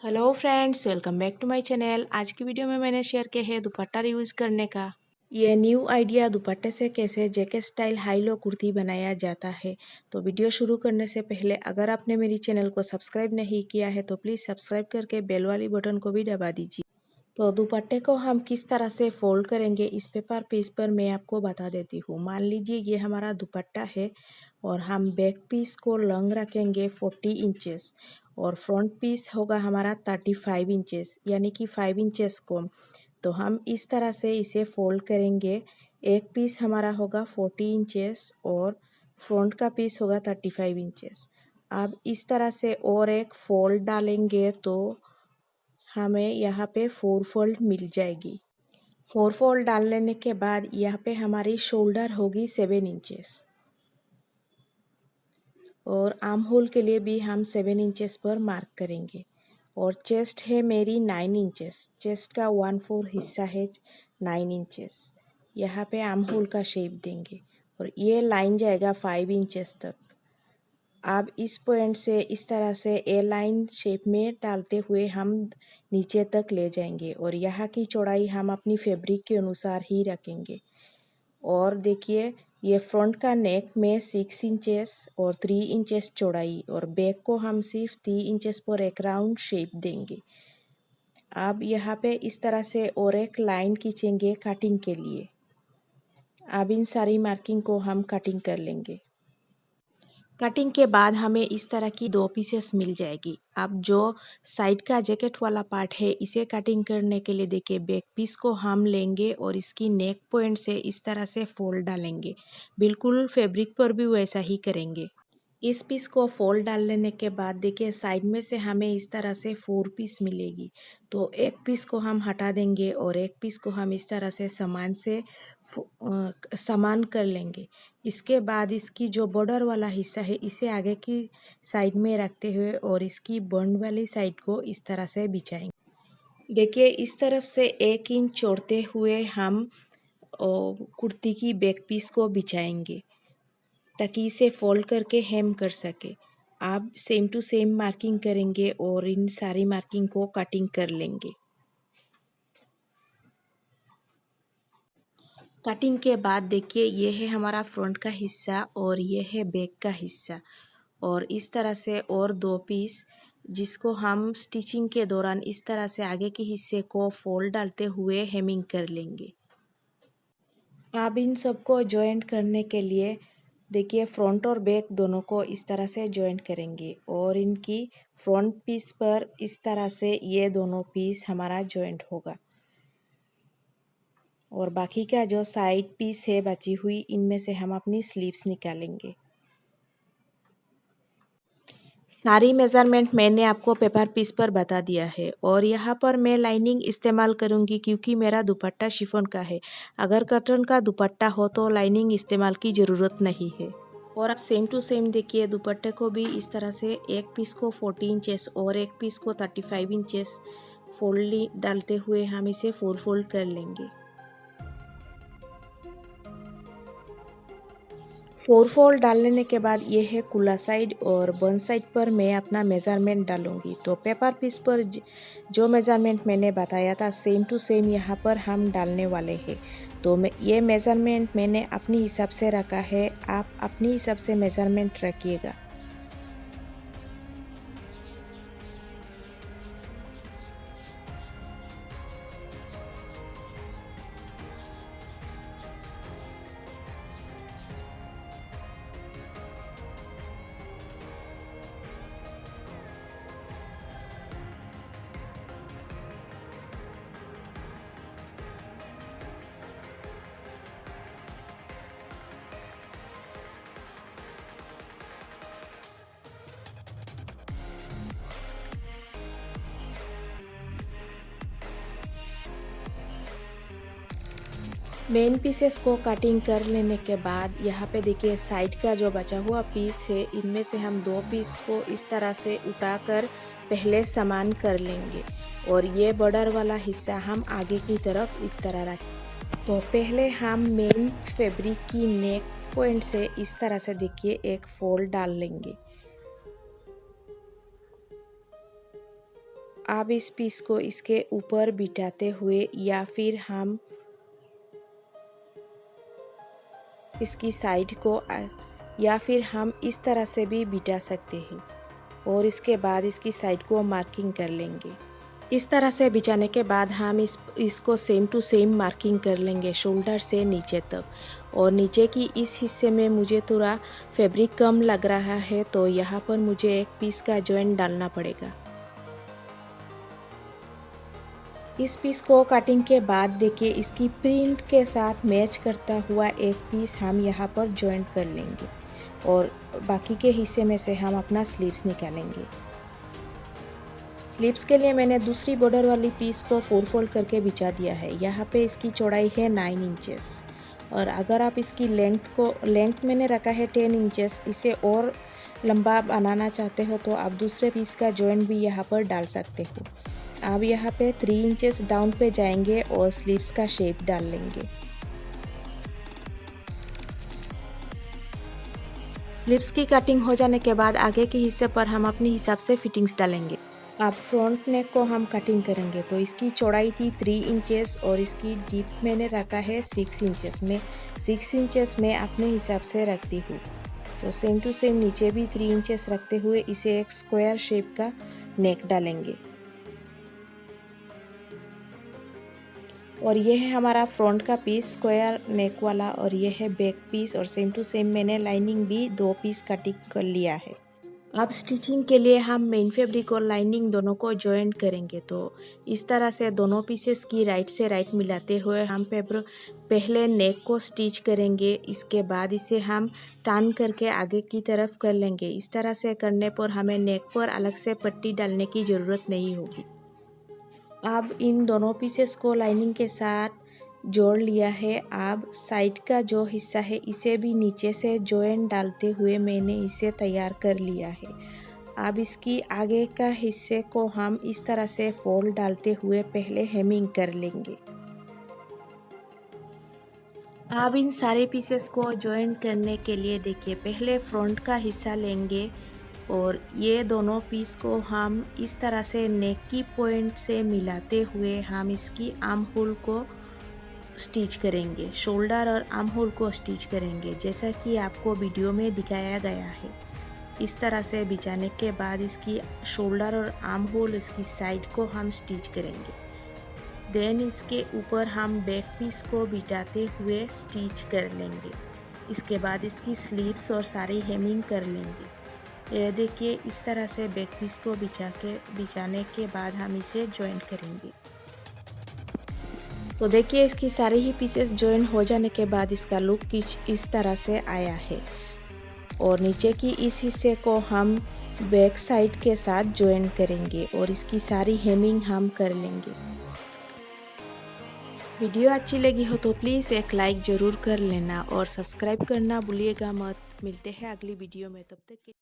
Hello friends, welcome back to my channel. आज की video में मैंने शेयर किया है दुपट्टा यूज़ करने का। ये न्यू आइडिया दुपट्टे से कैसे jacket style high low kurti बनाया जाता है। तो वीडियो शुरू करने से पहले अगर आपने मेरी चैनल को सब्सक्राइब नहीं किया है तो प्लीज़ सब्सक्राइब करके बेल वाली बटन को भी दबा दीजिए। तो दुपट्टे को हम किस तरह से फोल्ड करेंगे इस पेपर पीस पर मैं आपको बता देती हूँ। मान लीजिए ये हमारा दुपट्टा है और हम बैक पीस को लॉन्ग रखेंगे 40 इंचेस और फ्रंट पीस होगा हमारा 35 इंचेस, यानी कि 5 इंचेस कम। तो हम इस तरह से इसे फोल्ड करेंगे। एक पीस हमारा होगा 40 इंचेस और फ्रंट का पीस होगा 35 इंचेस। अब इस तरह से और एक फोल्ड डालेंगे तो हमें यहाँ पे 4 फोल्ड मिल जाएगी। 4 फोल्ड डाल लेने के बाद यहाँ पे हमारी शोल्डर होगी 7 इंचेस और आर्म होल के लिए भी हम 7 इंचेस पर मार्क करेंगे। और चेस्ट है मेरी 9 इंचेस, चेस्ट का 1/4 हिस्सा है 9 इंचेस। यहाँ पे आर्म होल का शेप देंगे और ये लाइन जाएगा 5 इंचेस तक। अब इस पॉइंट से इस तरह से ए लाइन शेप में डालते हुए हम नीचे तक ले जाएंगे और यहाँ की चौड़ाई हम अपनी फैब्रिक के अनुसार ही रखेंगे। और देखिए ये फ्रंट का नेक में 6 इंचेस और 3 इंचेस चौड़ाई और बैक को हम सिर्फ 3 इंचेस पर एक राउंड शेप देंगे। अब यहाँ पे इस तरह से और एक लाइन खींचेंगे कटिंग के लिए। अब इन सारी मार्किंग को हम कटिंग कर लेंगे। कटिंग के बाद हमें इस तरह की 2 पीसेस मिल जाएगी। अब जो साइड का जैकेट वाला पार्ट है इसे कटिंग करने के लिए देखिए बैक पीस को हम लेंगे और इसकी नेक पॉइंट से इस तरह से फोल्ड डालेंगे। बिल्कुल फैब्रिक पर भी वैसा ही करेंगे। इस पीस को फोल्ड डाल लेने के बाद देखिए साइड में से हमें इस तरह से 4 पीस मिलेगी। तो एक पीस को हम हटा देंगे और एक पीस को हम इस तरह से समान कर लेंगे। इसके बाद इसकी जो बॉर्डर वाला हिस्सा है इसे आगे की साइड में रखते हुए और इसकी बंड वाली साइड को इस तरह से बिछाएंगे। देखिए इस तरफ से 1 इंच छोड़ते हुए हम कुर्ती की बैक पीस को बिछाएंगे ताकि इसे फोल्ड करके हेम कर सके। आप सेम टू सेम मार्किंग करेंगे और इन सारी मार्किंग को कटिंग कर लेंगे। कटिंग के बाद देखिए ये है हमारा फ्रंट का हिस्सा और ये है बैक का हिस्सा और इस तरह से और 2 पीस जिसको हम स्टिचिंग के दौरान इस तरह से आगे के हिस्से को फोल्ड डालते हुए हेमिंग कर लेंगे। अब इन सबको जॉइंट करने के लिए देखिए फ्रंट और बैक दोनों को इस तरह से जॉइंट करेंगे और इनकी फ्रंट पीस पर इस तरह से ये दोनों पीस हमारा जॉइंट होगा और बाकी का जो साइड पीस है बची हुई इनमें से हम अपनी स्लीव्स निकालेंगे। सारी मेज़रमेंट मैंने आपको पेपर पीस पर बता दिया है और यहाँ पर मैं लाइनिंग इस्तेमाल करूँगी क्योंकि मेरा दुपट्टा शिफॉन का है। अगर कॉटन का दुपट्टा हो तो लाइनिंग इस्तेमाल की ज़रूरत नहीं है। और अब सेम टू सेम देखिए दुपट्टे को भी इस तरह से एक पीस को 40 इंचेस और एक पीस को 35 इंचेस फोल्ड डालते हुए हम इसे 4 फोल्ड कर लेंगे। 4 फोल्ड डाल लेने के बाद ये है कुल्ला साइड और बन साइड पर मैं अपना मेज़रमेंट डालूंगी। तो पेपर पीस पर जो मेज़रमेंट मैंने बताया था सेम टू सेम यहाँ पर हम डालने वाले हैं। तो ये मेज़रमेंट मैंने अपनी हिसाब से रखा है, आप अपनी हिसाब से मेज़रमेंट रखिएगा। मेन पीसेस को कटिंग कर लेने के बाद यहाँ पे देखिए साइड का जो बचा हुआ पीस है इनमें से हम 2 पीस को इस तरह से उठाकर पहले समान कर लेंगे और ये बॉर्डर वाला हिस्सा हम आगे की तरफ इस तरह रखें। तो पहले हम मेन फैब्रिक की नेक पॉइंट से इस तरह से देखिए एक फोल्ड डाल लेंगे। अब इस पीस को इसके ऊपर बिठाते हुए या फिर हम इसकी साइड को या फिर हम इस तरह से भी बिठा सकते हैं और इसके बाद इसकी साइड को मार्किंग कर लेंगे। इस तरह से बिछाने के बाद हम इसको सेम टू सेम मार्किंग कर लेंगे शोल्डर से नीचे तक। और नीचे की इस हिस्से में मुझे थोड़ा फैब्रिक कम लग रहा है तो यहाँ पर मुझे एक पीस का जॉइंट डालना पड़ेगा। इस पीस को कटिंग के बाद देखिए इसकी प्रिंट के साथ मैच करता हुआ एक पीस हम यहाँ पर जॉइंट कर लेंगे और बाकी के हिस्से में से हम अपना स्लीव्स निकालेंगे। स्लीव्स के लिए मैंने दूसरी बॉर्डर वाली पीस को 4 फोल्ड करके बिछा दिया है। यहाँ पे इसकी चौड़ाई है 9 इंचेस और अगर आप इसकी लेंथ मैंने रखा है 10 इंचेस, इसे और लंबा बनाना चाहते हो तो आप दूसरे पीस का जॉइंट भी यहाँ पर डाल सकते हो। अब यहाँ पे 3 इंचेस डाउन पे जाएंगे और स्लीव्स का शेप डाल लेंगे। स्लीव्स की कटिंग हो जाने के बाद आगे के हिस्से पर हम अपने हिसाब से फिटिंग्स डालेंगे। अब फ्रंट नेक को हम कटिंग करेंगे तो इसकी चौड़ाई थी 3 इंचेस और इसकी डीप मैंने रखा है 6 इंचेस में। 6 इंचेस में अपने हिसाब से रखती हूँ तो सेम टू सेम नीचे भी 3 इंचेस रखते हुए इसे एक स्क्वायर शेप का नेक डालेंगे। और ये है हमारा फ्रंट का पीस स्क्वायर नेक वाला और ये है बैक पीस और सेम टू सेम मैंने लाइनिंग भी 2 पीस कटिंग कर लिया है। अब स्टिचिंग के लिए हम मेन फैब्रिक और लाइनिंग दोनों को जॉइंट करेंगे तो इस तरह से दोनों पीसेस की राइट से राइट मिलाते हुए हम पहले नेक को स्टिच करेंगे। इसके बाद इसे हम टर्न करके आगे की तरफ कर लेंगे। इस तरह से करने पर हमें नेक पर अलग से पट्टी डालने की ज़रूरत नहीं होगी। अब इन दोनों पीसेस को लाइनिंग के साथ जोड़ लिया है। अब साइड का जो हिस्सा है इसे भी नीचे से जॉइंट डालते हुए मैंने इसे तैयार कर लिया है। अब इसकी आगे का हिस्से को हम इस तरह से फोल्ड डालते हुए पहले हेमिंग कर लेंगे। अब इन सारे पीसेस को जॉइंट करने के लिए देखिए पहले फ्रंट का हिस्सा लेंगे और ये दोनों पीस को हम इस तरह से नेक की पॉइंट से मिलाते हुए हम इसकी आर्म होल को स्टिच करेंगे। शोल्डर और आर्म होल को स्टिच करेंगे जैसा कि आपको वीडियो में दिखाया गया है। इस तरह से बिछाने के बाद इसकी शोल्डर और आर्म होल इसकी साइड को हम स्टिच करेंगे। देन इसके ऊपर हम बैक पीस को बिठाते हुए स्टिच कर लेंगे। इसके बाद इसकी स्लीव्स और सारी हेमिंग कर लेंगे। ये देखिए इस तरह से बैक पीस को बिछाने के बाद हम इसे जॉइंट करेंगे। तो देखिए इसकी सारे ही पीसेस जॉइंट हो जाने के बाद इसका लुक कुछ इस तरह से आया है और नीचे की इस हिस्से को हम बैक साइड के साथ जॉइंट करेंगे और इसकी सारी हेमिंग हम कर लेंगे। वीडियो अच्छी लगी हो तो प्लीज़ एक लाइक ज़रूर कर लेना और सब्सक्राइब करना भूलिएगा मत। मिलते हैं अगली वीडियो में, तब तक के